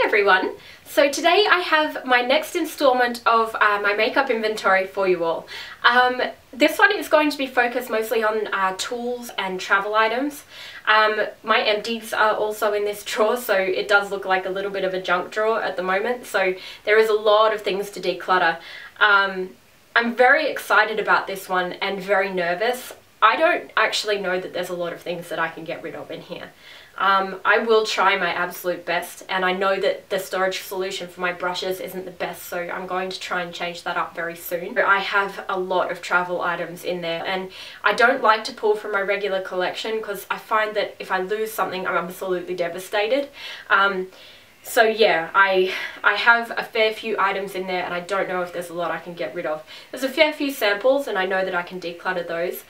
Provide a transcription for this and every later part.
everyone! So today I have my next installment of my makeup inventory for you all. This one is going to be focused mostly on tools and travel items. My empties are also in this drawer, so it does look like a little bit of a junk drawer at the moment, so there is a lot of things to declutter. I'm very excited about this one and very nervous. I don't actually know that there's a lot of things that I can get rid of in here. I will try my absolute best, and I know that the storage solution for my brushes isn't the best, so I'm going to try and change that up very soon. I have a lot of travel items in there, and I don't like to pull from my regular collection because I find that if I lose something, I'm absolutely devastated. So yeah, I have a fair few items in there, and I don't know if there's a lot I can get rid of. There's a fair few samples, and I know that I can declutter those.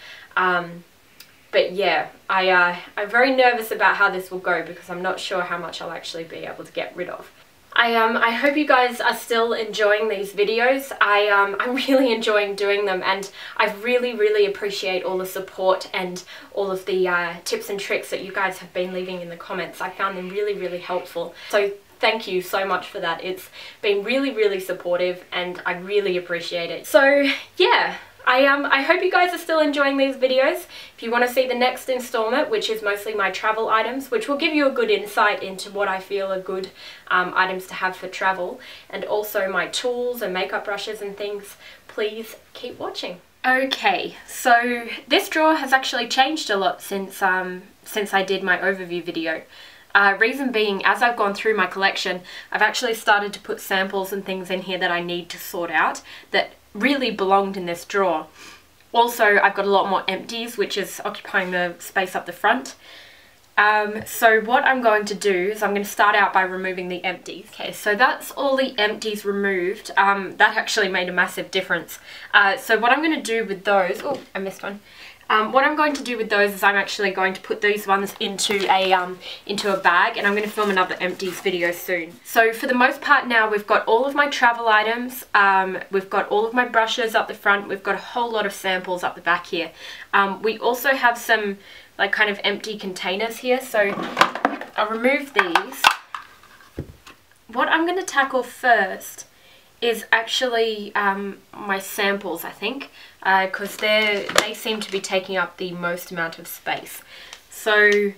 But yeah, I'm very nervous about how this will go because I'm not sure how much I'll actually be able to get rid of. I hope you guys are still enjoying these videos. I'm really enjoying doing them, and I really appreciate all the support and all of the tips and tricks that you guys have been leaving in the comments. I found them really helpful. So thank you so much for that. It's been really supportive, and I really appreciate it. So yeah. I hope you guys are still enjoying these videos. If you want to see the next installment, which is mostly my travel items, which will give you a good insight into what I feel are good items to have for travel, and also my tools and makeup brushes and things, please keep watching. Okay, so this drawer has actually changed a lot since I did my overview video. Reason being, as I've gone through my collection, I've actually started to put samples and things in here that I need to sort out that really belonged in this drawer. Also, I've got a lot more empties, which is occupying the space up the front. So what I'm going to do is I'm going to start out by removing the empties. Okay, so that's all the empties removed. That actually made a massive difference. So what I'm going to do with those... Oh, I missed one. What I'm going to do with those is I'm actually going to put these ones into a bag, and I'm going to film another empties video soon. So for the most part now, we've got all of my travel items, we've got all of my brushes up the front, we've got a whole lot of samples up the back here. We also have some like kind of empty containers here, so I'll remove these. What I'm going to tackle first is actually my samples, I think, because they seem to be taking up the most amount of space. So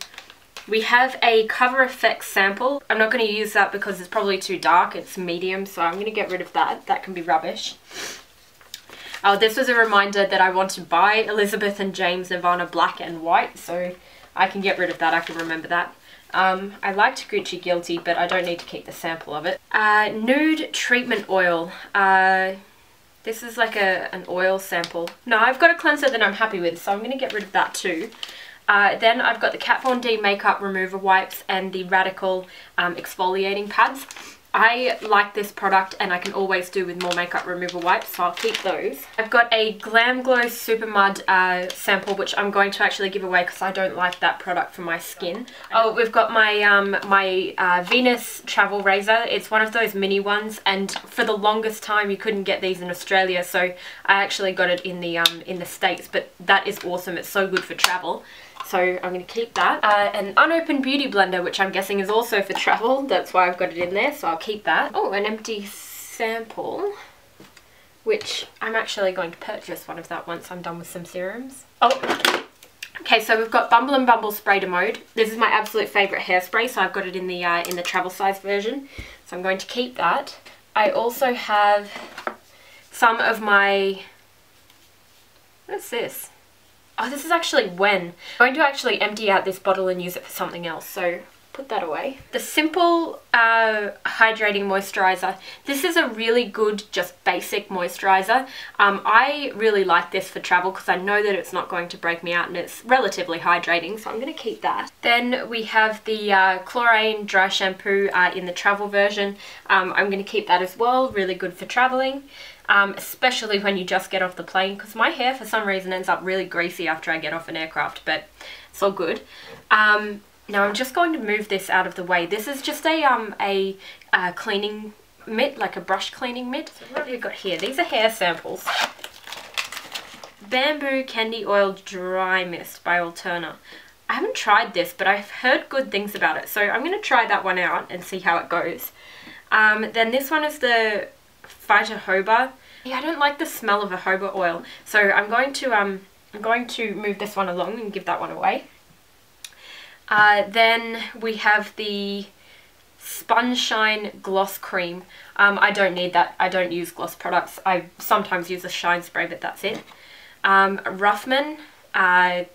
we have a Cover Effects sample. I'm not going to use that because it's probably too dark. It's medium, so I'm going to get rid of that. That can be rubbish. Oh, this was a reminder that I want to buy Elizabeth and James Nirvana Black and White, so I can get rid of that. I can remember that. I liked Gucci Guilty, but I don't need to keep the sample of it. Nude treatment oil. This is like an oil sample. No, I've got a cleanser that I'm happy with, so I'm going to get rid of that too. Then I've got the Kat Von D makeup remover wipes and the Radical exfoliating pads. I like this product, and I can always do with more makeup remover wipes, so I'll keep those. I've got a Glam Glow Super Mud sample, which I'm going to actually give away because I don't like that product for my skin. Oh, we've got my Venus travel razor. It's one of those mini ones, and for the longest time you couldn't get these in Australia, so I actually got it in the States, but that is awesome. It's so good for travel. So I'm going to keep that. An unopened beauty blender, which I'm guessing is also for travel. That's why I've got it in there, so I'll keep that. Oh, an empty sample, which I'm actually going to purchase one of that once I'm done with some serums. Oh, okay, so we've got Bumble and Bumble Spray to Mode. This is my absolute favourite hairspray, so I've got it in the travel size version. So I'm going to keep that. I also have some of my... What's this? Oh, this is actually When. I'm going to actually empty out this bottle and use it for something else, so put that away. The Simple Hydrating Moisturiser. This is a really good, just basic moisturiser. I really like this for travel because I know that it's not going to break me out, and it's relatively hydrating, so I'm going to keep that. Then we have the Chlorine Dry Shampoo in the travel version. I'm going to keep that as well, really good for travelling. Especially when you just get off the plane, because my hair for some reason ends up really greasy after I get off an aircraft, but it's all good. Now I'm just going to move this out of the way. This is just a cleaning mitt, like a brush cleaning mitt. So what have we got here? These are hair samples. Bamboo Candy Oil Dry Mist by Alterna. I haven't tried this, but I've heard good things about it. So I'm going to try that one out and see how it goes. Then this one is the Fighter Jojoba. Yeah, I don't like the smell of a jojoba oil. So I'm going to move this one along and give that one away. Then we have the Sponge Shine Gloss Cream. I don't need that. I don't use gloss products. I sometimes use a shine spray, but that's it. Roughman.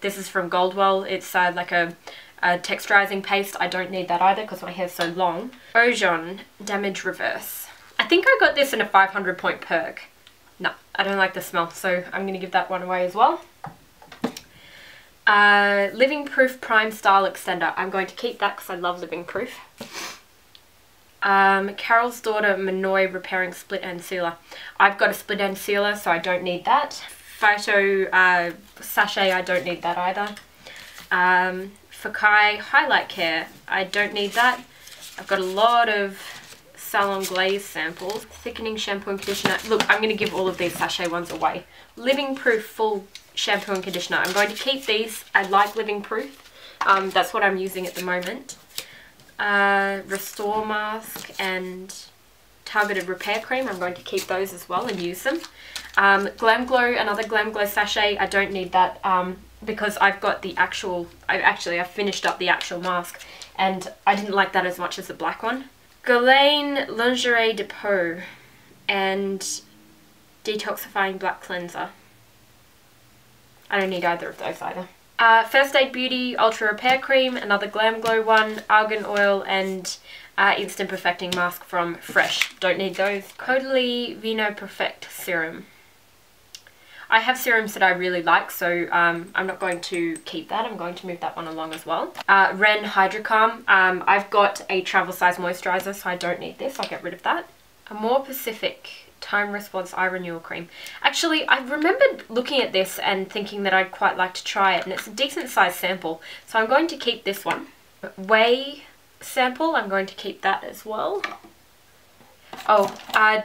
This is from Goldwell. It's like a texturizing paste. I don't need that either because my hair's so long. Ojon Damage Reverse. I think I got this in a 500 point perk. No, I don't like the smell, so I'm going to give that one away as well. Living Proof Prime Style Extender. I'm going to keep that because I love Living Proof. Carol's Daughter Minoy Repairing Split End Sealer. I've got a split end sealer, so I don't need that. Phyto Sachet, I don't need that either. Fakai Highlight Care, I don't need that. I've got a lot of Salon Glaze samples. Thickening Shampoo and Conditioner. Look, I'm going to give all of these sachet ones away. Living Proof Full Shampoo and Conditioner. I'm going to keep these. I like Living Proof. That's what I'm using at the moment. Restore Mask and Targeted Repair Cream. I'm going to keep those as well and use them. Glam Glow, another Glam Glow sachet. I don't need that because I've got the actual, I've finished up the actual mask and I didn't like that as much as the black one. Guerlain Lingerie Depot and Detoxifying Black Cleanser. I don't need either of those either. First Aid Beauty Ultra Repair Cream, another Glam Glow one, Argan Oil and Instant Perfecting Mask from Fresh. Don't need those. Caudalie Vino Perfect Serum. I have serums that I really like, so I'm not going to keep that. I'm going to move that one along as well. Ren Hydro Calm. I've got a travel size moisturizer, so I don't need this. I'll get rid of that. Amore Pacific Time Response Eye Renewal Cream. Actually, I remembered looking at this and thinking that I'd quite like to try it, and it's a decent size sample, so I'm going to keep this one. Way sample, I'm going to keep that as well. Oh,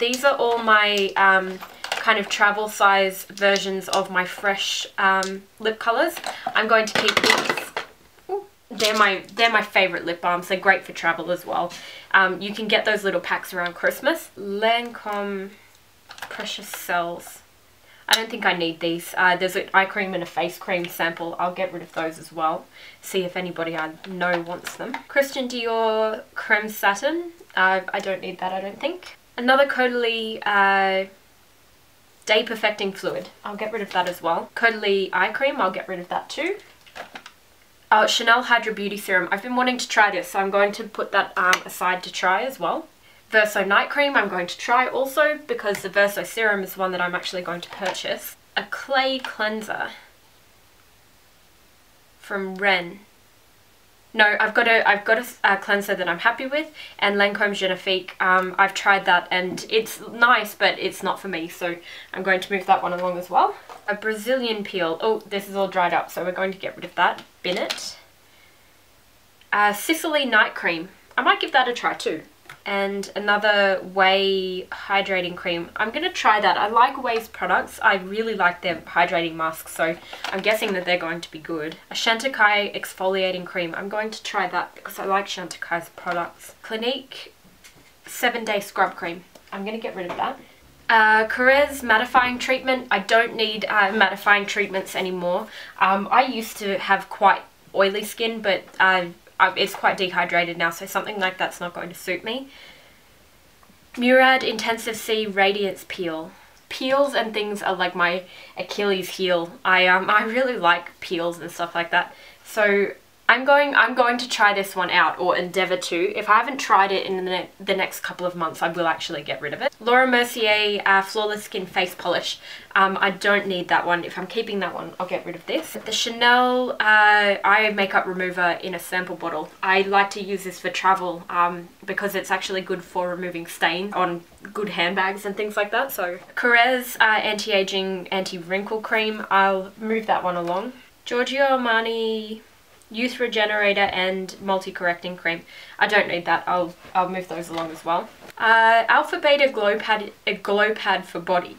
these are all my kind of travel size versions of my Fresh lip colours. I'm going to keep these. Ooh, they're my favourite lip balms. They're great for travel as well. You can get those little packs around Christmas. Lancome Precious Cells. I don't think I need these. There's an eye cream and a face cream sample. I'll get rid of those as well. See if anybody I know wants them. Christian Dior Creme Satin. I don't need that, I don't think. Another Caudalie Day Perfecting Fluid. I'll get rid of that as well. Caudalie Eye Cream. I'll get rid of that too. Chanel Hydra Beauty Serum. I've been wanting to try this, so I'm going to put that aside to try as well. Verso Night Cream I'm going to try also because the Verso Serum is one that I'm actually going to purchase. A Clay Cleanser from Ren. No, I've got a cleanser that I'm happy with, and Lancome Genifique. I've tried that and it's nice, but it's not for me, so I'm going to move that one along as well. A Brazilian Peel. Oh, this is all dried up, so we're going to get rid of that. Bin it. Sicily Night Cream. I might give that a try too. And another Way Hydrating Cream. I'm going to try that. I like Way's products. I really like their hydrating masks, so I'm guessing that they're going to be good. A Chantecaille Exfoliating Cream. I'm going to try that because I like Chantecaille's products. Clinique 7-Day Scrub Cream. I'm going to get rid of that. Carrez Mattifying Treatment. I don't need mattifying treatments anymore. I used to have quite oily skin, but it's quite dehydrated now, so something like that's not going to suit me. Murad Intensive C Radiance Peel. Peels and things are like my Achilles heel. I really like peels and stuff like that. So I'm going to try this one out, or endeavour to. If I haven't tried it in the next couple of months, I will actually get rid of it. Laura Mercier Flawless Skin Face Polish. I don't need that one. If I'm keeping that one, I'll get rid of this. The Chanel Eye Makeup Remover in a sample bottle. I like to use this for travel because it's actually good for removing stain on good handbags and things like that. So Carrez Anti-Aging Anti-Wrinkle Cream. I'll move that one along. Giorgio Armani Youth Regenerator and Multi-Correcting Cream. I don't need that. I'll move those along as well. Alpha Beta Glow Pad for body.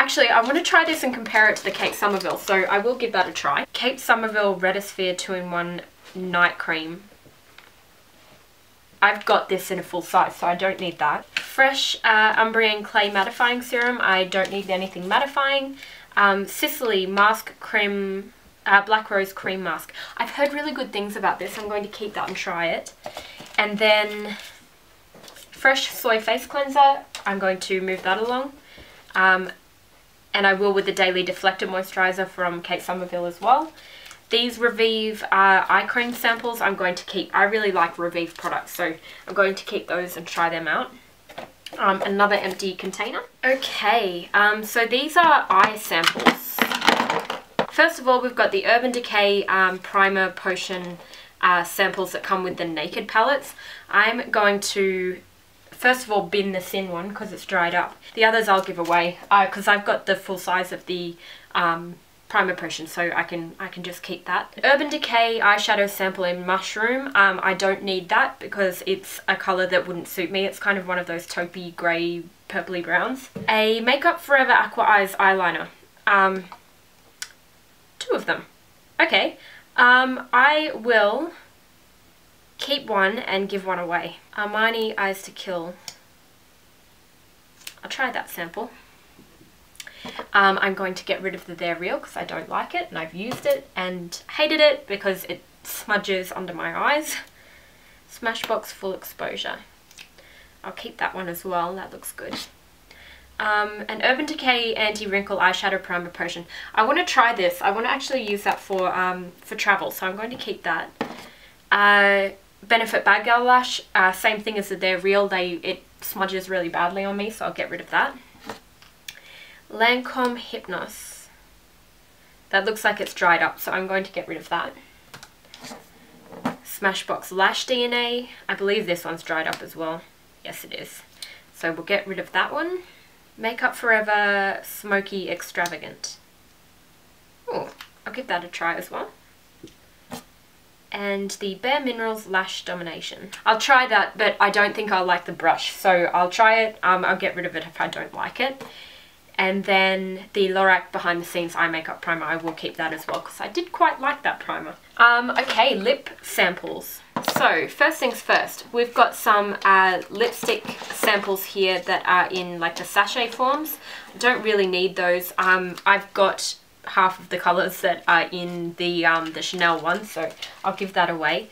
Actually, I want to try this and compare it to the Kate Somerville, so I will give that a try. Kate Somerville Retisphere 2-in-1 Night Cream. I've got this in a full size, so I don't need that. Fresh Umbrian Clay Mattifying Serum. I don't need anything mattifying. Sicily Mask Cream, Black Rose Cream Mask. I've heard really good things about this. I'm going to keep that and try it. And then Fresh Soy Face Cleanser. I'm going to move that along. And I will with the Daily Deflector Moisturiser from Kate Somerville as well. These Revive eye cream samples I'm going to keep. I really like Revive products, so I'm going to keep those and try them out. Another empty container. Okay, so these are eye samples. First of all, we've got the Urban Decay Primer Potion samples that come with the Naked palettes. I'm going to, first of all, bin the thin one because it's dried up. The others I'll give away because I've got the full size of the Primer Potion, so I can just keep that. Urban Decay eyeshadow sample in Mushroom. I don't need that because it's a colour that wouldn't suit me. It's kind of one of those taupey grey purpley browns. A Makeup Forever Aqua Eyes eyeliner. 2 of them. Okay. I will keep one and give one away. Armani Eyes to Kill. I'll try that sample. I'm going to get rid of the They're Real because I don't like it and I've used it and hated it because it smudges under my eyes. Smashbox Full Exposure. I'll keep that one as well, that looks good. An Urban Decay Anti-Wrinkle Eyeshadow Primer Potion. I want to try this. I want to actually use that for travel, so I'm going to keep that. Benefit Bad Girl Lash. Same thing as the They're Real. It smudges really badly on me, so I'll get rid of that. Lancome Hypnos. That looks like it's dried up, so I'm going to get rid of that. Smashbox Lash DNA. I believe this one's dried up as well. Yes, it is. So we'll get rid of that one. Makeup Forever Smoky Extravagant. Oh, I'll give that a try as well. And the Bare Minerals Lash Domination. I'll try that, but I don't think I'll like the brush, so I'll try it. I'll get rid of it if I don't like it. And then the Lorac Behind the Scenes Eye Makeup Primer, I will keep that as well because I did quite like that primer. Okay, lip samples. So, first things first, we've got some lipstick samples here that are in like the sachet forms. I don't really need those. I've got half of the colours that are in the Chanel one, so I'll give that away.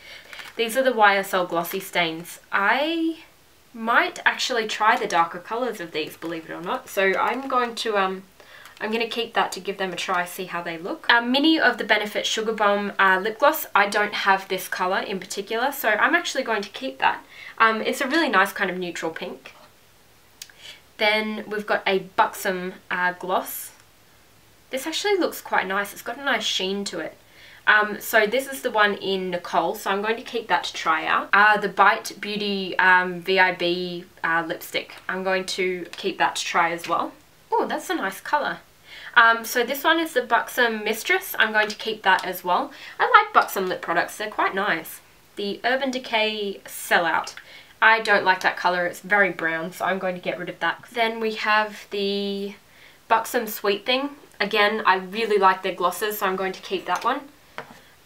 These are the YSL Glossy Stains. I might actually try the darker colours of these, believe it or not. So I'm going to keep that to give them a try, see how they look. Mini of the Benefit Sugar Bomb lip gloss. I don't have this colour in particular, so I'm actually going to keep that. It's a really nice kind of neutral pink. Then we've got a Buxom gloss. This actually looks quite nice. It's got a nice sheen to it. So this is the one in Nicole, so I'm going to keep that to try out. The Bite Beauty VIB lipstick. I'm going to keep that to try as well. Oh, that's a nice colour. So this one is the Buxom Mistress. I'm going to keep that as well. I like Buxom lip products. They're quite nice. The Urban Decay Sellout. I don't like that colour. It's very brown, so I'm going to get rid of that. Then we have the Buxom Sweet Thing. Again, I really like their glosses, so I'm going to keep that one.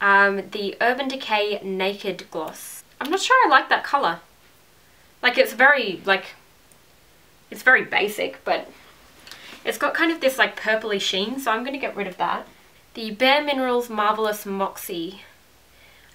The Urban Decay Naked Gloss. I'm not sure I like that colour. Like, it's very basic, but it's got kind of this like purpley sheen, so I'm going to get rid of that. The Bare Minerals Marvelous Moxie.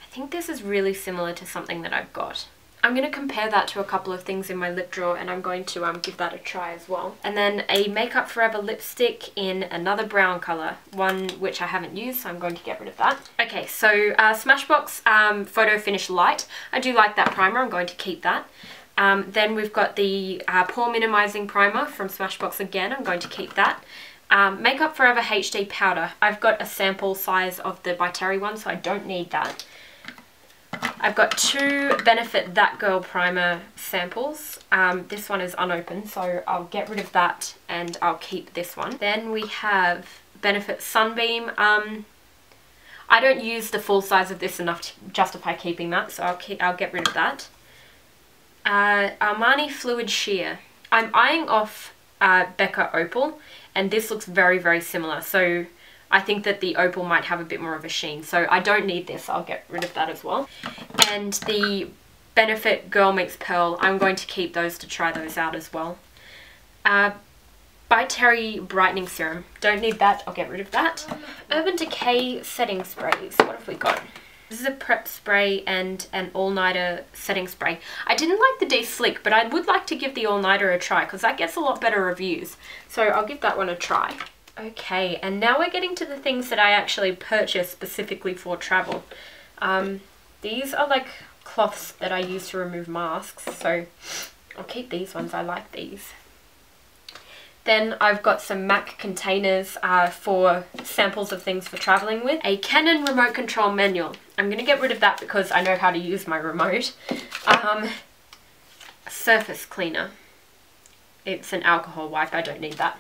I think this is really similar to something that I've got. I'm going to compare that to a couple of things in my lip drawer, and I'm going to give that a try as well. And then a Makeup Forever lipstick in another brown colour, one which I haven't used, so I'm going to get rid of that. Okay, so Smashbox Photo Finish Light. I do like that primer, I'm going to keep that. Then we've got the Pore Minimizing Primer from Smashbox again, I'm going to keep that. Makeup Forever HD Powder. I've got a sample size of the By Terry one, so I don't need that. I've got 2 Benefit That Girl Primer samples. This one is unopened, so I'll get rid of that and I'll keep this one. Then we have Benefit Sunbeam. I don't use the full size of this enough to justify keeping that, so I'll get rid of that. Armani Fluid Sheer. I'm eyeing off Becca Opal, and this looks very, very similar. So I think that the opal might have a bit more of a sheen. So I don't need this. I'll get rid of that as well. And the Benefit Girl Meets Pearl, I'm going to keep those to try those out as well. By Terry Brightening Serum. Don't need that. I'll get rid of that. Urban Decay Setting Sprays. What have we got? This is a prep spray and an all-nighter setting spray. I didn't like the De-Slick, but I would like to give the all-nighter a try because that gets a lot better reviews. So I'll give that one a try. Okay, and now we're getting to the things that I actually purchased specifically for travel. These are like cloths that I use to remove masks, so I'll keep these ones. I like these. Then I've got some MAC containers for samples of things for traveling with. A Canon remote control manual. I'm going to get rid of that because I know how to use my remote. Surface cleaner. It's an alcohol wipe. I don't need that.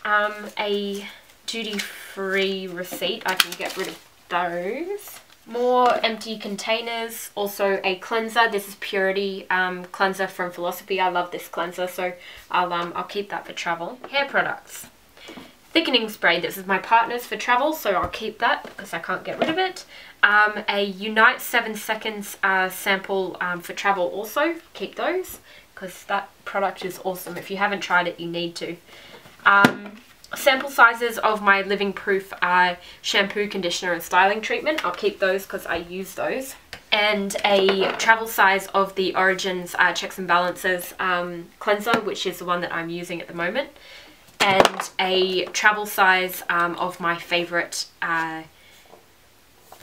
A duty-free receipt. I can get rid of those. More empty containers. Also a cleanser. This is Purity cleanser from Philosophy. I love this cleanser, so I'll keep that for travel. Hair products. Thickening spray. This is my partner's for travel, so I'll keep that because I can't get rid of it. A Unite 7 Seconds sample for travel also. Keep those because that product is awesome. If you haven't tried it, you need to. Sample sizes of my Living Proof shampoo, conditioner and styling treatment. I'll keep those because I use those. And a travel size of the Origins Checks and Balances cleanser, which is the one that I'm using at the moment. And a travel size of my favourite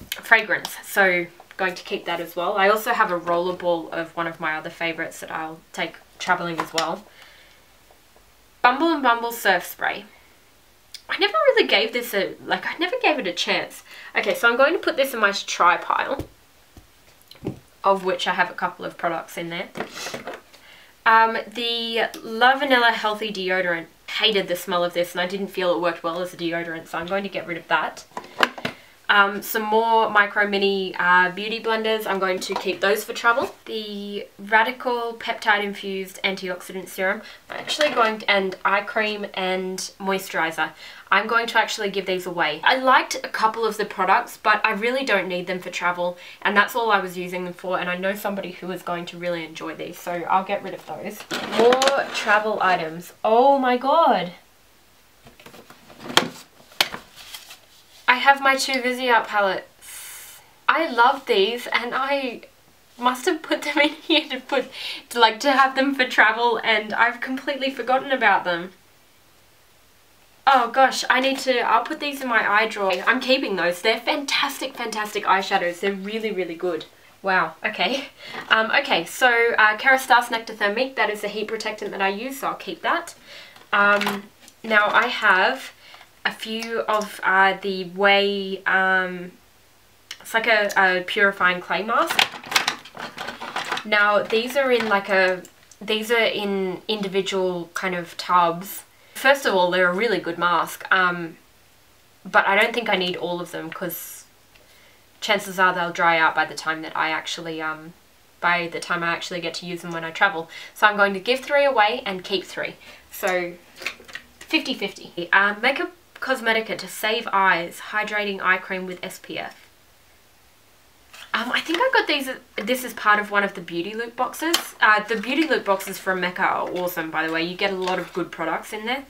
fragrance. So going to keep that as well. I also have a rollerball of one of my other favourites that I'll take travelling as well. Bumble and Bumble Surf Spray. I never really gave this I never gave it a chance. Okay, so I'm going to put this in my try pile, of which I have a couple of products in there. The La Vanilla Healthy Deodorant. Hated the smell of this and I didn't feel it worked well as a deodorant, so I'm going to get rid of that. Some more Micro Mini beauty blenders. I'm going to keep those for travel. The Radical Peptide Infused Antioxidant Serum. I'm actually going to, and eye cream and moisturizer. I'm going to actually give these away. I liked a couple of the products, but I really don't need them for travel, and that's all I was using them for, and I know somebody who is going to really enjoy these, so I'll get rid of those. More travel items. Oh my god. I have my two Viseart palettes. I love these and I must have put them in here to have them for travel, and I've completely forgotten about them. Oh gosh, I'll put these in my eye drawer. I'm keeping those. They're fantastic, fantastic eyeshadows. They're really, really good. Wow, okay. Okay, so Kerastase Nectar Thermique, that is the heat protectant that I use, so I'll keep that. Now I have a few of the Way, it's like a purifying clay mask. Now these are in individual kind of tubs. First of all, they're a really good mask, but I don't think I need all of them because chances are they'll dry out by the time that I actually get to use them when I travel. So I'm going to give 3 away and keep 3. So 50-50. Makeup Cosmetica to Save Eyes Hydrating Eye Cream with SPF. I think I got this as part of one of the Beauty Loop boxes. The Beauty Loop boxes from Mecca are awesome, by the way. You get a lot of good products in there.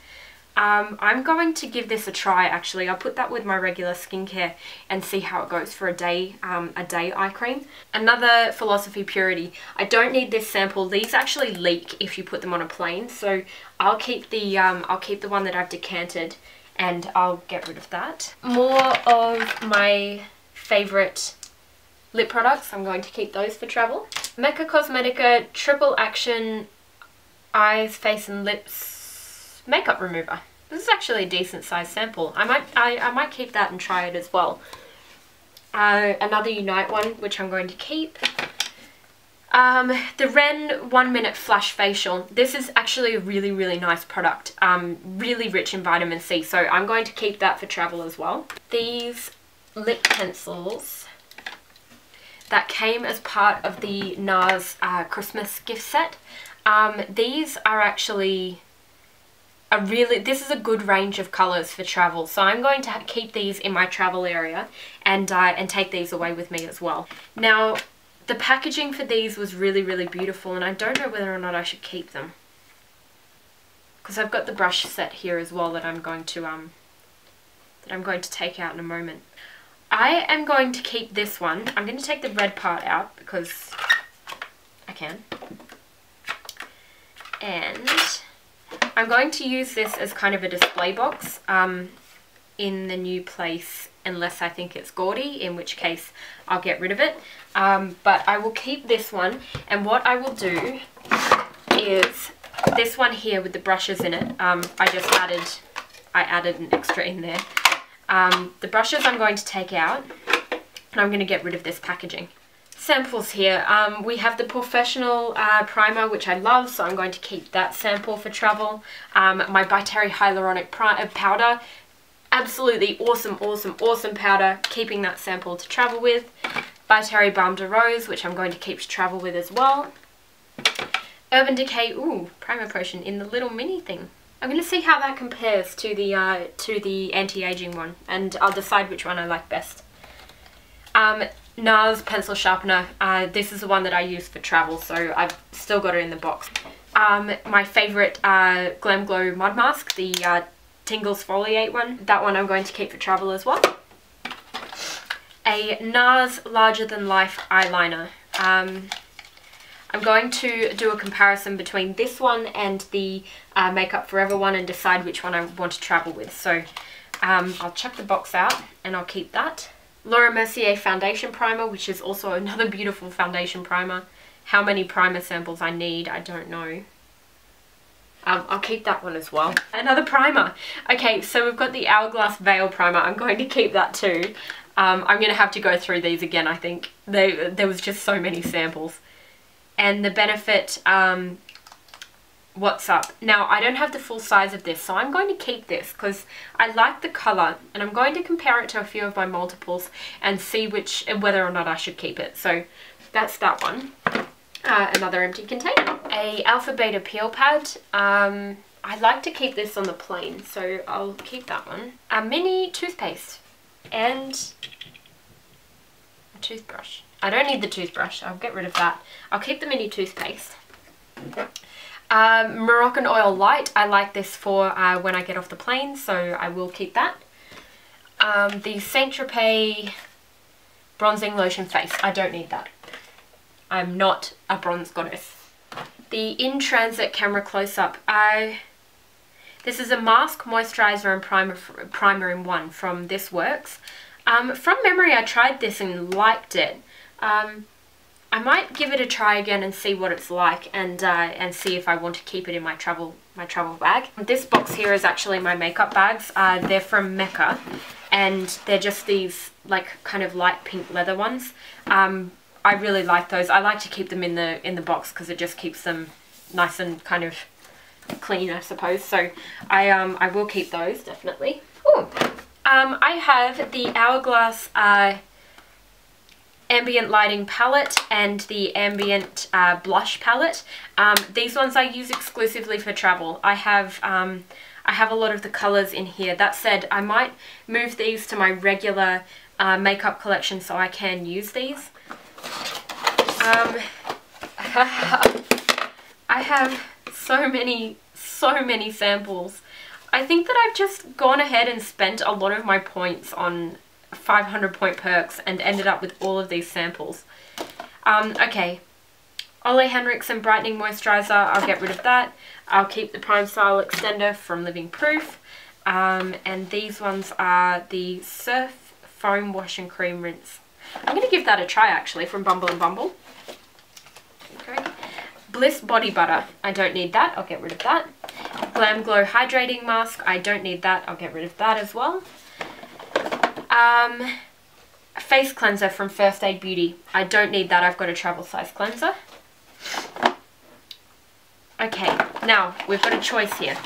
I'm going to give this a try, actually. I'll put that with my regular skincare and see how it goes for a day eye cream. Another Philosophy Purity. I don't need this sample. These actually leak if you put them on a plane, so I'll keep the one that I've decanted and I'll get rid of that. More of my favourite lip products. I'm going to keep those for travel. Mecca Cosmetica Triple Action Eyes, Face and Lips Makeup Remover. This is actually a decent sized sample. I might keep that and try it as well. Another Unite one, which I'm going to keep. The Ren 1 Minute Flash Facial. This is actually a really, really nice product. Really rich in vitamin C, so I'm going to keep that for travel as well. These lip pencils that came as part of the NARS Christmas gift set. These are actually this is a good range of colours for travel. So I'm going to keep these in my travel area and take these away with me as well. Now, the packaging for these was really, really beautiful, and I don't know whether or not I should keep them, because I've got the brush set here as well that I'm going to take out in a moment. I am going to keep this one. I'm going to take the red part out because I can. And I'm going to use this as kind of a display box in the new place, unless I think it's gaudy, in which case I'll get rid of it. But I will keep this one, and what I will do is this one here with the brushes in it. I added an extra in there. The brushes I'm going to take out, and I'm going to get rid of this packaging. Samples here. We have the Professional primer, which I love, so I'm going to keep that sample for travel. My By Terry Hyaluronic Powder. Absolutely awesome, awesome, awesome powder. Keeping that sample to travel with. By Terry Balm de Rose, which I'm going to keep to travel with as well. Urban Decay, primer potion in the little mini thing. I'm going to see how that compares to the anti-aging one, and I'll decide which one I like best. NARS pencil sharpener. This is the one that I use for travel, so I've still got it in the box. My favourite Glam Glow mud mask, the Tingles Foliate one. That one I'm going to keep for travel as well. A NARS Larger Than Life eyeliner. I'm going to do a comparison between this one and the Makeup Forever one and decide which one I want to travel with. So I'll chuck the box out and I'll keep that. Laura Mercier foundation primer, which is also another beautiful foundation primer. How many primer samples I need, I don't know. I'll keep that one as well. Another primer. Okay, so we've got the Hourglass Veil primer. I'm going to keep that too. I'm going to have to go through these again, I think. There was just so many samples. And the Benefit What's Up. Now, I don't have the full size of this, so I'm going to keep this because I like the colour, and I'm going to compare it to a few of my multiples and see whether or not I should keep it. So that's that one. Another empty container. A Alpha Beta Peel Pad. I like to keep this on the plane, so I'll keep that one. A mini toothpaste and a toothbrush. I don't need the toothbrush, I'll get rid of that. I'll keep the mini toothpaste. Moroccan Oil Light. I like this for when I get off the plane, so I will keep that. The Saint Tropez Bronzing Lotion Face. I don't need that. I'm not a bronze goddess. The In Transit Camera Close-Up. This is a mask, moisturizer and primer in one from This Works. From memory, I tried this and liked it. I might give it a try again and see what it's like, and see if I want to keep it in my travel bag. This box here is actually my makeup bags. They're from Mecca, and they're just these like kind of light pink leather ones. I really like those. I like to keep them in the box because it just keeps them nice and kind of clean, I suppose. So I will keep those definitely. Ooh. I have the Hourglass Ambient Lighting Palette and the Ambient Blush Palette. These ones I use exclusively for travel. I have a lot of the colours in here. That said, I might move these to my regular makeup collection so I can use these. I have so many samples. I think that I've just gone ahead and spent a lot of my points on 500 point perks and ended up with all of these samples. Okay, Ole Henriksen Brightening Moisturizer, I'll get rid of that. I'll keep the Prime Style Extender from Living Proof. And these ones are the Surf Foam Wash and Cream Rinse. I'm going to give that a try actually, from Bumble and Bumble. Okay. Bliss Body Butter, I don't need that, I'll get rid of that. Glam Glow Hydrating Mask, I don't need that, I'll get rid of that as well. Face Cleanser from First Aid Beauty, I don't need that, I've got a travel size cleanser. Okay, now we've got a choice here.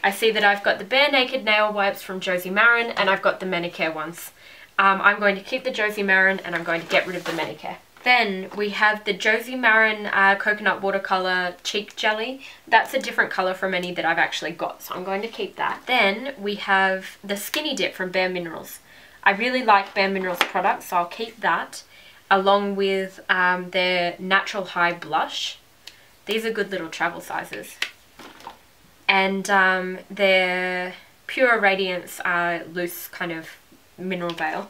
I see that I've got the Bare Naked Nail Wipes from Josie Maran, and I've got the Manicare ones. I'm going to keep the Josie Maran and I'm going to get rid of the Manicare. Then we have the Josie Maran Coconut Watercolor Cheek Jelly. That's a different colour from any that I've actually got, so I'm going to keep that. Then we have the Skinny Dip from Bare Minerals. I really like Bare Minerals products, so I'll keep that, along with their Natural High Blush. These are good little travel sizes. And their Pure Radiance loose kind of mineral veil.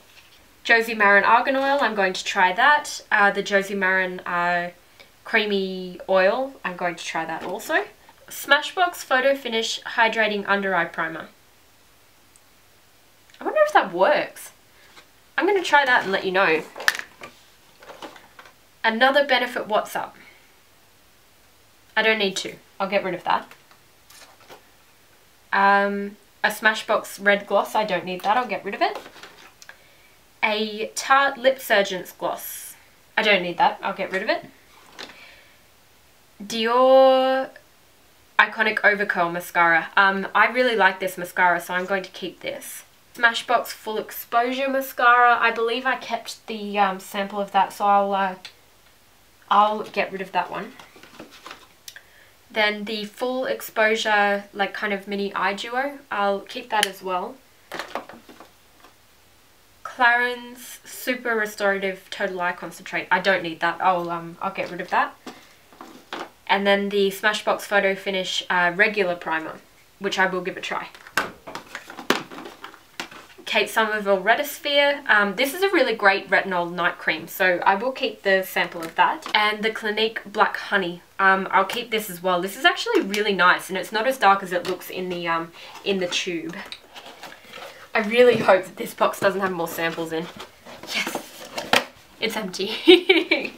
Josie Maran Argan Oil, I'm going to try that. The Josie Maran Creamy Oil, I'm going to try that also. Smashbox Photo Finish Hydrating Under Eye Primer. I wonder if that works. I'm going to try that and let you know. Another Benefit What's Up. I don't need to. I'll get rid of that. A Smashbox Red Gloss, I don't need that. I'll get rid of it. A Tarte Lip Surgeons Gloss. I don't need that. I'll get rid of it. Dior Iconic Overcurl Mascara. I really like this mascara, so I'm going to keep this. Smashbox Full Exposure Mascara. I believe I kept the sample of that, so I'll get rid of that one. Then the Full Exposure, like kind of mini eye duo. I'll keep that as well. Clarins Super Restorative Total Eye Concentrate. I don't need that. I'll get rid of that. And then the Smashbox Photo Finish Regular Primer, which I will give a try. Kate Somerville Retisphere. This is a really great retinol night cream, so I will keep the sample of that. And the Clinique Black Honey. I'll keep this as well. This is actually really nice, and it's not as dark as it looks in the tube. I really hope that this box doesn't have more samples in. Yes, it's empty.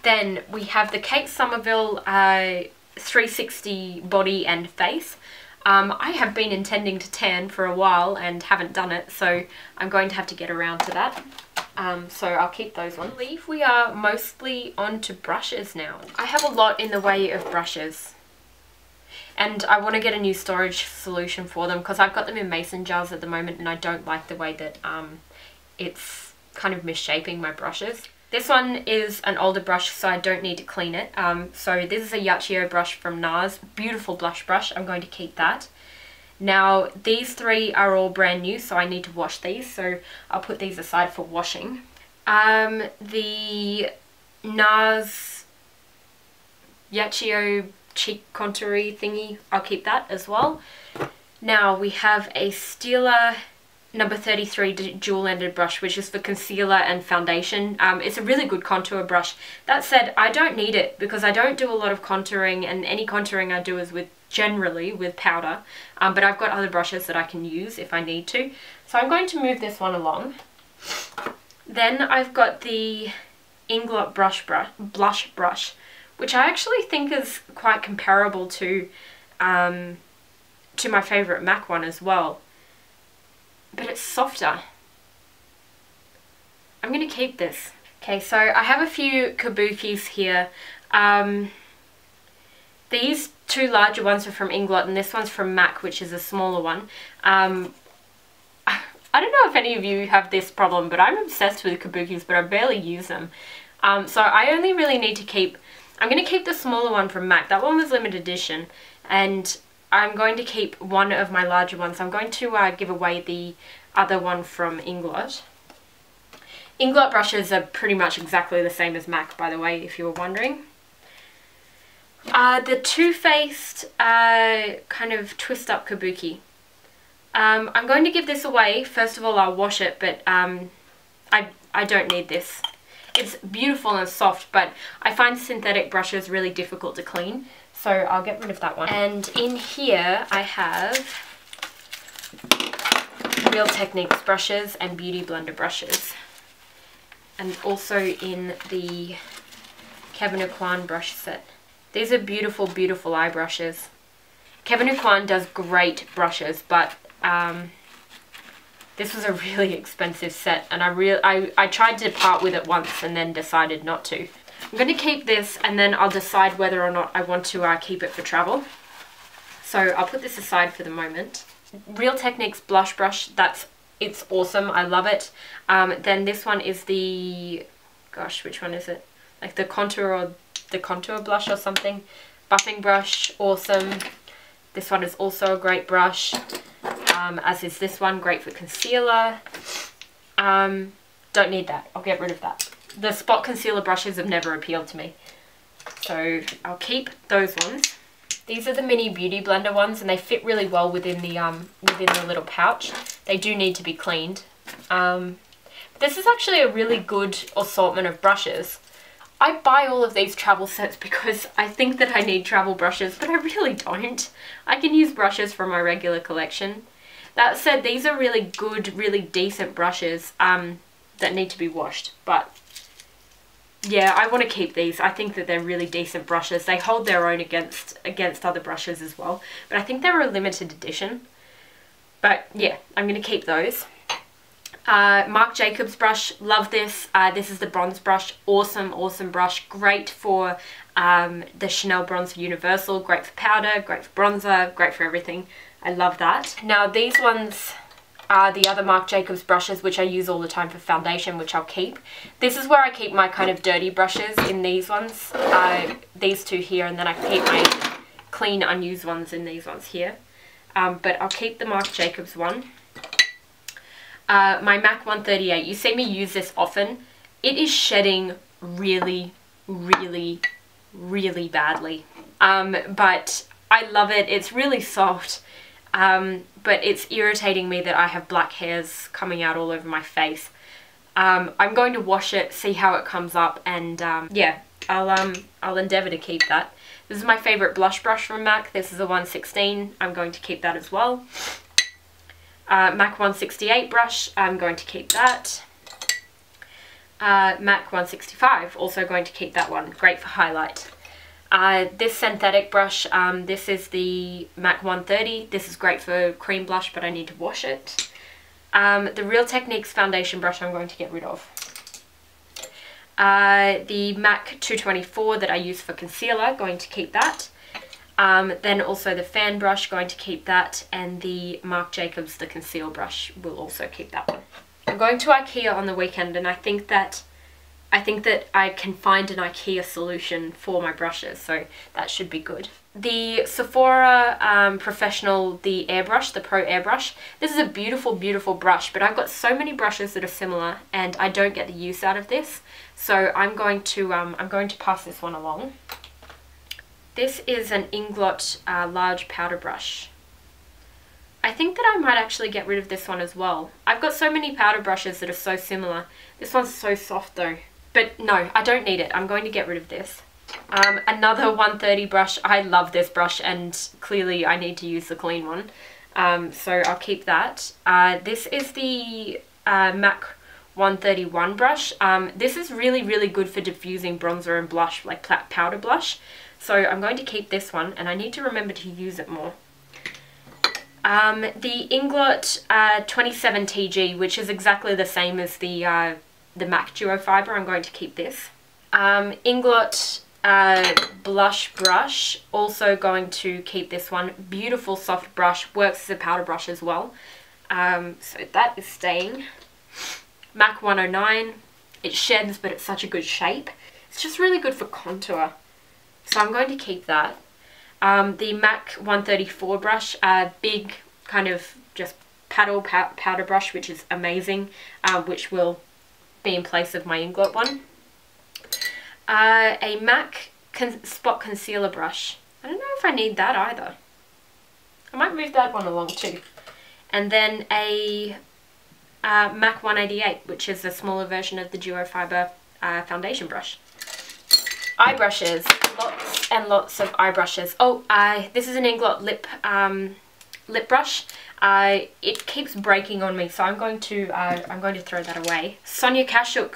Then we have the Kate Somerville 360 Body and Face. I have been intending to tan for a while and haven't done it, so I'm going to have to get around to that. So I'll keep those on. I believe we are mostly on to brushes now. I have a lot in the way of brushes. And I want to get a new storage solution for them because I've got them in mason jars at the moment and I don't like the way that it's kind of misshaping my brushes. This one is an older brush, so I don't need to clean it. So this is a Yachio brush from NARS. Beautiful blush brush. I'm going to keep that. Now, these three are all brand new, so I need to wash these. So I'll put these aside for washing. The NARS Yachio cheek contoury thingy, I'll keep that as well. Now we have a Stila number 33 dual-ended brush, which is for concealer and foundation. It's a really good contour brush. That said, I don't need it because I don't do a lot of contouring, and any contouring I do is generally with powder, but I've got other brushes that I can use if I need to. So I'm going to move this one along. Then I've got the Inglot blush brush, which I actually think is quite comparable to my favourite MAC one as well. But it's softer. I'm going to keep this. Okay, so I have a few kabukis here. These two larger ones are from Inglot and this one's from MAC, which is a smaller one. I don't know if any of you have this problem, but I'm obsessed with kabukis, but I barely use them. So I only really need to keep... I'm going to keep the smaller one from MAC. That one was limited edition, and I'm going to keep one of my larger ones. I'm going to give away the other one from Inglot. Inglot brushes are pretty much exactly the same as MAC, by the way, if you were wondering. The Too Faced kind of twist up kabuki. I'm going to give this away. First of all, I'll wash it, but I don't need this. It's beautiful and soft, but I find synthetic brushes really difficult to clean, so I'll get rid of that one. And in here I have Real Techniques brushes and Beauty Blender brushes. And also in the Kevin Aucoin brush set. These are beautiful, beautiful eye brushes. Kevin Aucoin does great brushes, but this was a really expensive set, and I tried to part with it once and then decided not to. I'm going to keep this, and then I'll decide whether or not I want to keep it for travel. So I'll put this aside for the moment. Real Techniques blush brush, it's awesome. I love it. Then this one is the gosh, which one is it? Like the contour blush or something. Buffing brush, awesome. This one is also a great brush, as is this one, great for concealer. Don't need that, I'll get rid of that. The spot concealer brushes have never appealed to me, so I'll keep those ones. These are the mini beauty blender ones, and they fit really well within the little pouch. They do need to be cleaned. This is actually a really good assortment of brushes. I buy all of these travel sets because I think that I need travel brushes, but I really don't. I can use brushes from my regular collection. That said, these are really good, really decent brushes that need to be washed. But yeah, I want to keep these. I think that they're really decent brushes. They hold their own against other brushes as well. But I think they're a limited edition. But yeah, I'm going to keep those. Marc Jacobs brush, love this. This is the bronze brush, awesome brush, great for the Chanel Bronzer Universal, great for powder, great for bronzer, great for everything. I love that. Now these ones are the other Marc Jacobs brushes, which I use all the time for foundation, which I'll keep. This is where I keep my kind of dirty brushes, in these ones, these two here, and then I keep my clean unused ones in these ones here. But I'll keep the Marc Jacobs one. My MAC 138, you see me use this often. It is shedding really badly. But I love it. It's really soft. But it's irritating me that I have black hairs coming out all over my face. I'm going to wash it, see how it comes up, and yeah, I'll endeavour to keep that. This is my favourite blush brush from MAC. This is a 116. I'm going to keep that as well. MAC 168 brush, I'm going to keep that. MAC 165, also going to keep that one, great for highlight. This synthetic brush, this is the MAC 130, this is great for cream blush, but I need to wash it. The Real Techniques foundation brush I'm going to get rid of. The MAC 224 that I use for concealer, going to keep that. Then also the fan brush, going to keep that, and the Marc Jacobs, the conceal brush, will also keep that one. I'm going to IKEA on the weekend, and I think that I can find an IKEA solution for my brushes, so that should be good. The Sephora Professional, the airbrush, the Pro airbrush. This is a beautiful brush, but I've got so many brushes that are similar, and I don't get the use out of this, so I'm going to pass this one along. This is an Inglot large powder brush. I think that I might actually get rid of this one as well. I've got so many powder brushes that are so similar. This one's so soft though. But no, I don't need it. I'm going to get rid of this. Another 130 brush. I love this brush, and clearly I need to use the clean one. So I'll keep that. This is the MAC 131 brush. This is really good for diffusing bronzer and blush, like powder blush. So I'm going to keep this one, and I need to remember to use it more. The Inglot 27 TG, which is exactly the same as the MAC Duo Fiber, I'm going to keep this. Inglot blush brush, also going to keep this one. Beautiful soft brush, works as a powder brush as well. So that is staying. MAC 109, it sheds, but it's such a good shape. It's just really good for contour. So I'm going to keep that. The MAC 134 brush, big kind of just paddle powder brush, which is amazing, which will be in place of my Inglot one. A MAC spot concealer brush. I don't know if I need that either. I might move that one along too. And then a MAC 188, which is a smaller version of the Duo Fiber foundation brush. Eye brushes, lots and lots of eye brushes. Oh, this is an Inglot lip brush. It keeps breaking on me, so I'm going to throw that away. Sonia Kashuk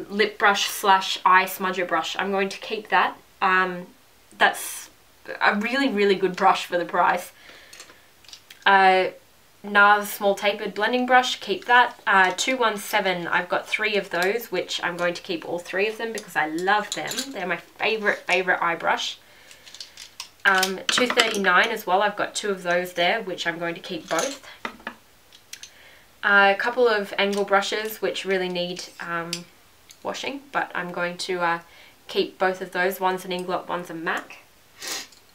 lip brush slash eye smudger brush. I'm going to keep that. That's a really good brush for the price. NARS small tapered blending brush, keep that. 217, I've got 3 of those, which I'm going to keep all 3 of them because I love them. They're my favorite eye brush. 239 as well, I've got 2 of those there, which I'm going to keep both. A couple of angle brushes, which really need washing, but I'm going to keep both of those. One's an Inglot, one's a MAC.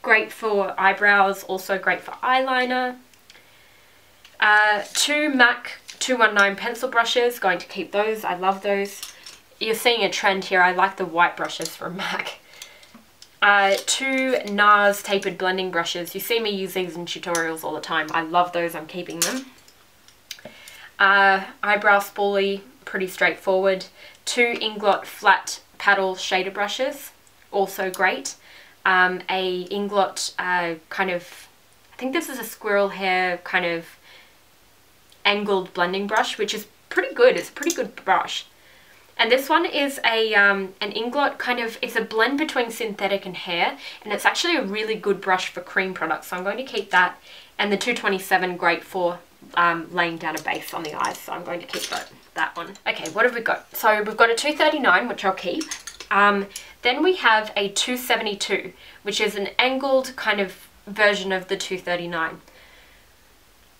Great for eyebrows, also great for eyeliner. Two MAC 219 pencil brushes, going to keep those. I love those. You're seeing a trend here. I like the white brushes from MAC. Two NARS tapered blending brushes. You see me use these in tutorials all the time. I love those. I'm keeping them. Eyebrow spoolie, pretty straightforward. Two Inglot flat paddle shader brushes, also great. A Inglot kind of, I think this is a squirrel hair kind of angled blending brush, which is pretty good. It's a pretty good brush. And this one is a an Inglot kind of, it's a blend between synthetic and hair, and it's actually a really good brush for cream products, so I'm going to keep that. And the 227, great for laying down a base on the eyes, so I'm going to keep that one. Okay, what have we got? So we've got a 239, which I'll keep. Then we have a 272, which is an angled kind of version of the 239.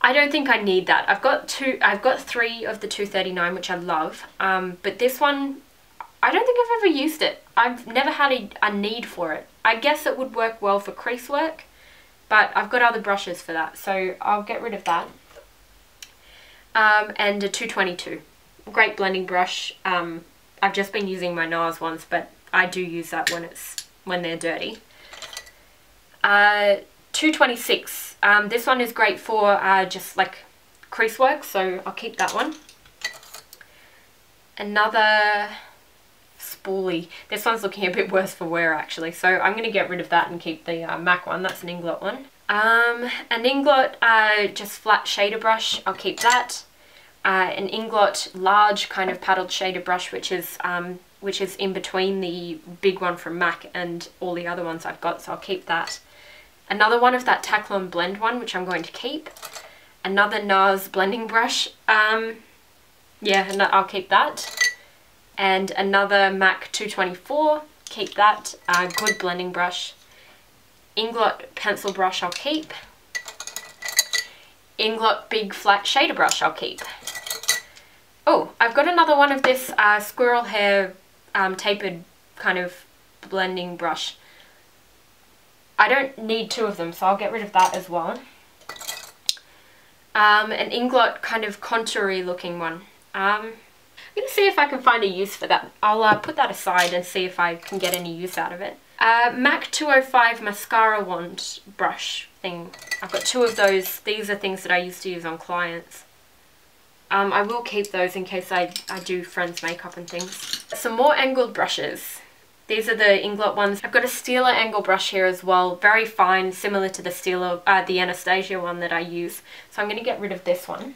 I don't think I need that. I've got three of the 239, which I love, but this one, I don't think I've ever used it. I've never had a need for it. I guess it would work well for crease work, but I've got other brushes for that, so I'll get rid of that. And a 222, great blending brush. I've just been using my NARS ones, but I do use that when they're dirty. 226. This one is great for just like crease work, so I'll keep that one. Another spoolie. This one's looking a bit worse for wear actually, so I'm going to get rid of that and keep the MAC one. That's an Inglot one. An Inglot just flat shader brush. I'll keep that. An Inglot large kind of paddled shader brush, which is in between the big one from MAC and all the other ones I've got, so I'll keep that. Another one of that Taklon blend one, which I'm going to keep. Another NARS blending brush. Yeah, I'll keep that. And another MAC 224, keep that. Good blending brush. Inglot pencil brush, I'll keep. Inglot big flat shader brush, I'll keep. Oh, I've got another one of this squirrel hair tapered kind of blending brush. I don't need two of them, so I'll get rid of that as well. An Inglot kind of contoury looking one. I'm going to see if I can find a use for that. I'll put that aside and see if I can get any use out of it. MAC 205 mascara wand brush thing. I've got two of those. These are things that I used to use on clients. I will keep those in case I do friends' makeup and things. Some more angled brushes. These are the Inglot ones. I've got a Stila angle brush here as well. Very fine, similar to the Stila, the Anastasia one that I use. So I'm going to get rid of this one.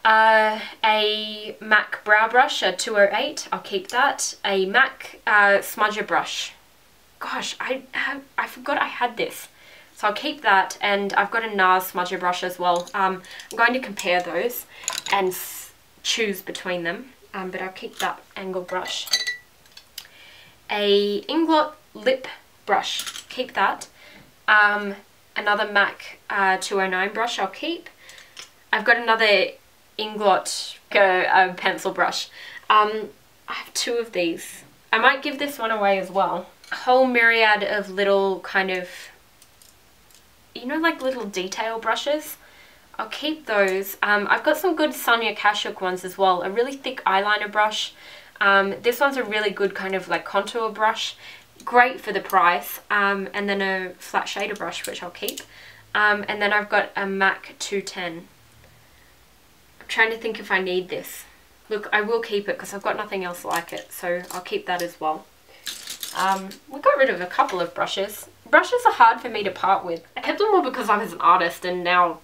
A MAC brow brush, a 208. I'll keep that. A MAC smudger brush. Gosh, I forgot I had this. So I'll keep that, and I've got a NARS smudger brush as well. I'm going to compare those and choose between them, but I'll keep that angle brush. A Inglot lip brush, keep that. Another MAC 209 brush, I'll keep. I've got another Inglot pencil brush. I have two of these. I might give this one away as well. A whole myriad of little kind of, you know, like little detail brushes. I'll keep those. I've got some good Sonia Kashuk ones as well. A really thick eyeliner brush. This one's a really good kind of like contour brush. Great for the price. And then a flat shader brush, which I'll keep. And then I've got a MAC 210. I'm trying to think if I need this. Look, I will keep it because I've got nothing else like it. So I'll keep that as well. We got rid of a couple of brushes. Brushes are hard for me to part with. I kept them all because I was an artist, and now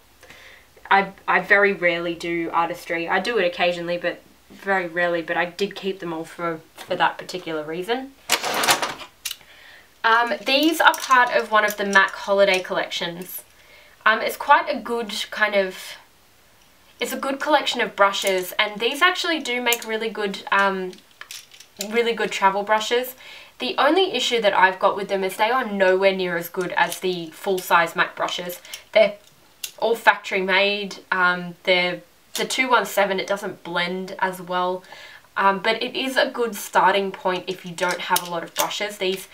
I very rarely do artistry. I do it occasionally, but very rarely, but I did keep them all for that particular reason. These are part of one of the MAC holiday collections. It's quite a good kind of, it's a good collection of brushes, and these actually do make really good travel brushes. The only issue that I've got with them is they are nowhere near as good as the full-size MAC brushes. They're all factory made. The 217, it doesn't blend as well. but it is a good starting point if you don't have a lot of brushes. These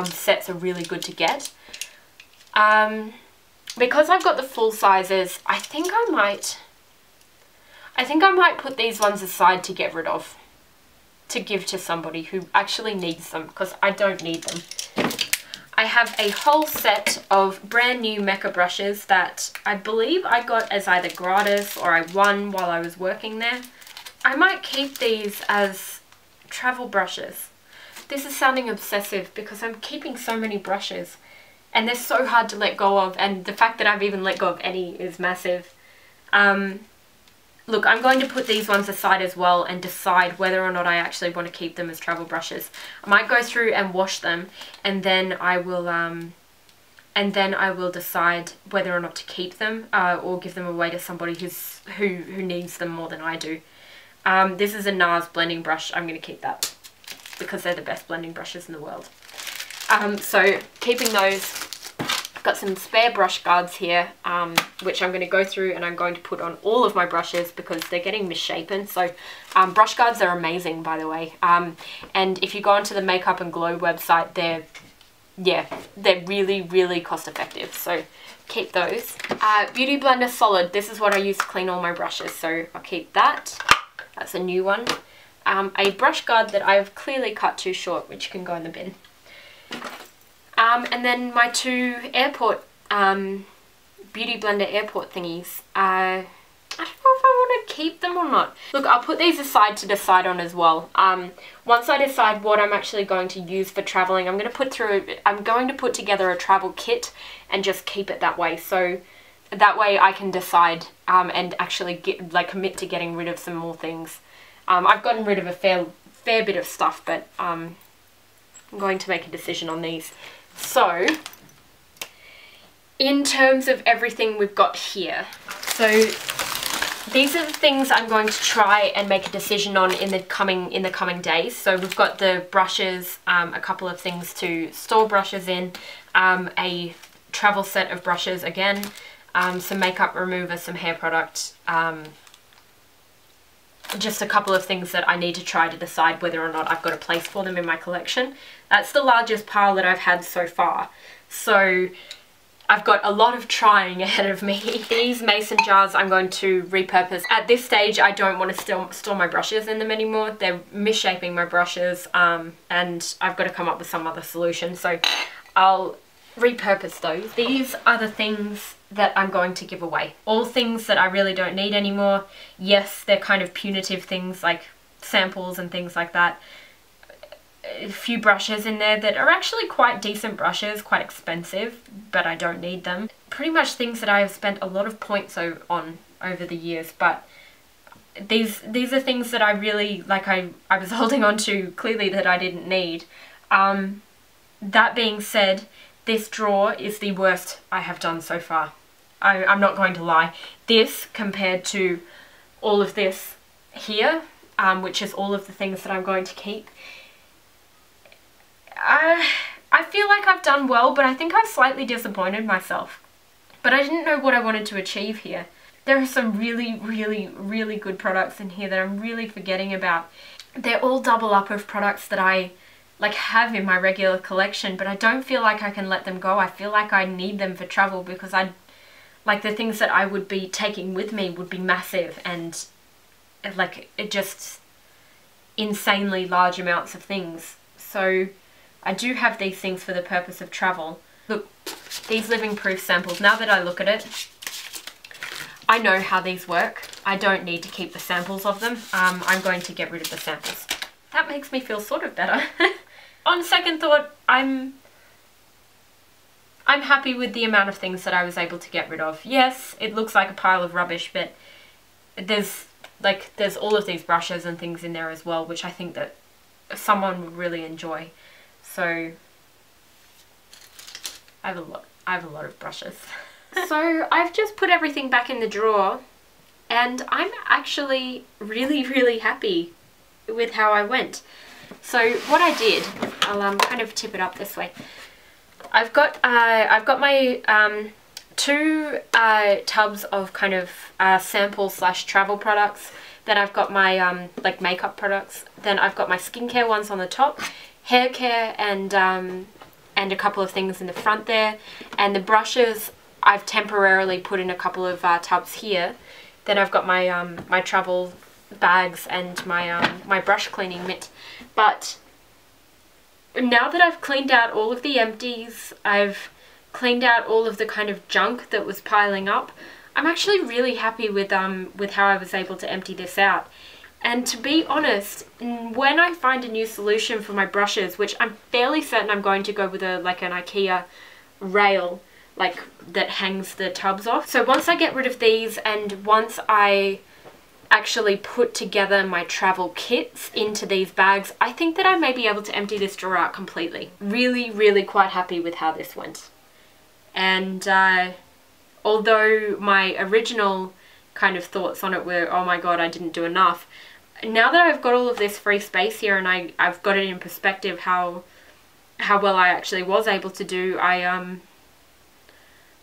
sets are really good to get. Because I've got the full sizes, I think I might put these ones aside to get rid of, to give to somebody who actually needs them, because I don't need them. I have a whole set of brand new Mecca brushes that I believe I got as either gratis or I won while I was working there. I might keep these as travel brushes. This is sounding obsessive because I'm keeping so many brushes and they're so hard to let go of, and the fact that I've even let go of any is massive. Look, I'm going to put these ones aside as well and decide whether or not I actually want to keep them as travel brushes. I might go through and wash them, and then I will decide whether or not to keep them or give them away to somebody who needs them more than I do. This is a NARS blending brush. I'm going to keep that because they're the best blending brushes in the world. So keeping those. Got some spare brush guards here, which I'm going to go through and I'm going to put on all of my brushes because they're getting misshapen. So brush guards are amazing, by the way, and if you go onto the Makeup and Glow website, they're really cost effective, so keep those. Beauty Blender Solid, this is what I use to clean all my brushes, so I'll keep that. That's a new one. A brush guard that I've clearly cut too short, which can go in the bin. And then my two airport, Beauty Blender airport thingies. I don't know if I want to keep them or not. Look, I'll put these aside to decide on as well. Once I decide what I'm actually going to use for traveling, I'm going to put together a travel kit and just keep it that way. So that way I can decide and actually commit to getting rid of some more things. I've gotten rid of a fair bit of stuff, but I'm going to make a decision on these. So, in terms of everything we've got here, so these are the things I'm going to try and make a decision on in the coming days. So we've got the brushes, a couple of things to store brushes in, a travel set of brushes again, some makeup remover, some hair product, just a couple of things that I need to try to decide whether or not I've got a place for them in my collection. That's the largest pile that I've had so far. So I've got a lot of trying ahead of me. These mason jars I'm going to repurpose. At this stage I don't want to store my brushes in them anymore. They're misshaping my brushes and I've got to come up with some other solution. So I'll repurpose those. These are the things that I'm going to give away. All things that I really don't need anymore. Yes, they're kind of punitive things like samples and things like that. A few brushes in there that are actually quite decent brushes, quite expensive, but I don't need them. Pretty much things that I have spent a lot of points on over the years, but these are things that I really, I was holding on to clearly that I didn't need. That being said, this drawer is the worst I have done so far. I'm not going to lie. This compared to all of this here, which is all of the things that I'm going to keep, I feel like I've done well, but I think I've slightly disappointed myself. But I didn't know what I wanted to achieve here. There are some really good products in here that I'm really forgetting about. They're all double up of products that I have in my regular collection, but I don't feel like I can let them go. I feel like I need them for travel because the things that I would be taking with me would be massive and it just insanely large amounts of things. So I do have these things for the purpose of travel. Look, these living proof samples, now that I look at it, I know how these work. I don't need to keep the samples of them. I'm going to get rid of the samples. That makes me feel sort of better. On second thought, I'm happy with the amount of things that I was able to get rid of. Yes, it looks like a pile of rubbish, but there's all of these brushes and things in there as well, which I think that someone would really enjoy. So I have a lot of brushes. So I've just put everything back in the drawer and I'm actually really happy with how I went. So what I did, I'll kind of tip it up this way. I've got my two tubs of kind of sample / travel products. Then I've got my like makeup products. Then I've got my skincare ones on the top, hair care, and a couple of things in the front there. And the brushes I've temporarily put in a couple of tubs here. Then I've got my my travel bags and my my brush cleaning mitt. But now that I've cleaned out all of the empties, I've cleaned out all of the kind of junk that was piling up, I'm actually really happy with how I was able to empty this out. And to be honest, when I find a new solution for my brushes, which I'm fairly certain I'm going to go with like an IKEA rail, like that hangs the tubs off. So once I get rid of these, and once I actually put together my travel kits into these bags, I think that I may be able to empty this drawer out completely. Really, really quite happy with how this went. And although my original kind of thoughts on it were, oh my god, I didn't do enough, now that I've got all of this free space here and I've got it in perspective how well I actually was able to do, I'm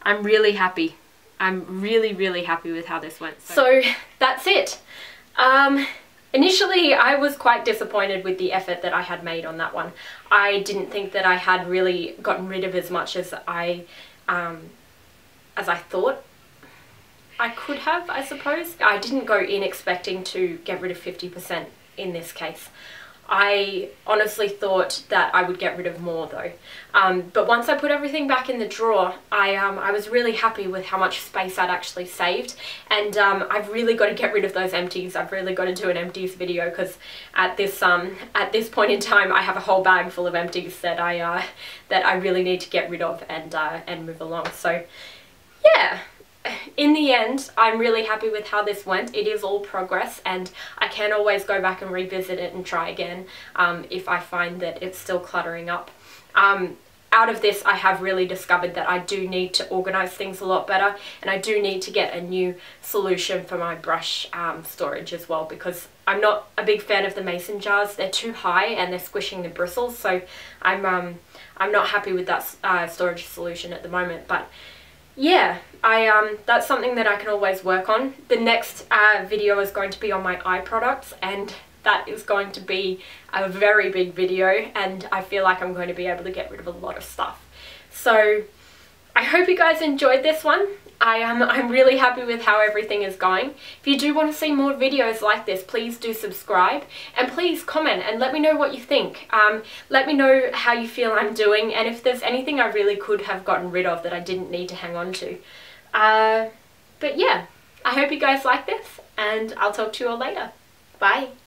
really happy. I'm really, really happy with how this went. So that's it. Initially, I was quite disappointed with the effort that I had made on that one. I didn't think that I had really gotten rid of as much as I thought I could have, I suppose. I didn't go in expecting to get rid of 50% in this case. I honestly thought that I would get rid of more though. But once I put everything back in the drawer, I was really happy with how much space I'd actually saved. And I've really got to get rid of those empties. I've really got to do an empties video, because at this point in time, I have a whole bag full of empties that I really need to get rid of and move along. So yeah. In the end, I'm really happy with how this went. It is all progress, and I can always go back and revisit it and try again if I find that it's still cluttering up. Out of this, I have really discovered that I do need to organize things a lot better, and I do need to get a new solution for my brush storage as well, because I'm not a big fan of the mason jars. They're too high and they're squishing the bristles, so I'm not happy with that storage solution at the moment. But yeah, that's something that I can always work on. The next video is going to be on my eye products, and that is going to be a very big video, and I feel like I'm going to be able to get rid of a lot of stuff. So I hope you guys enjoyed this one. I'm really happy with how everything is going. If you do want to see more videos like this, please do subscribe, and please comment and let me know what you think. Let me know how you feel I'm doing, and if there's anything I really could have gotten rid of that I didn't need to hang on to. But yeah, I hope you guys like this, and I'll talk to you all later. Bye.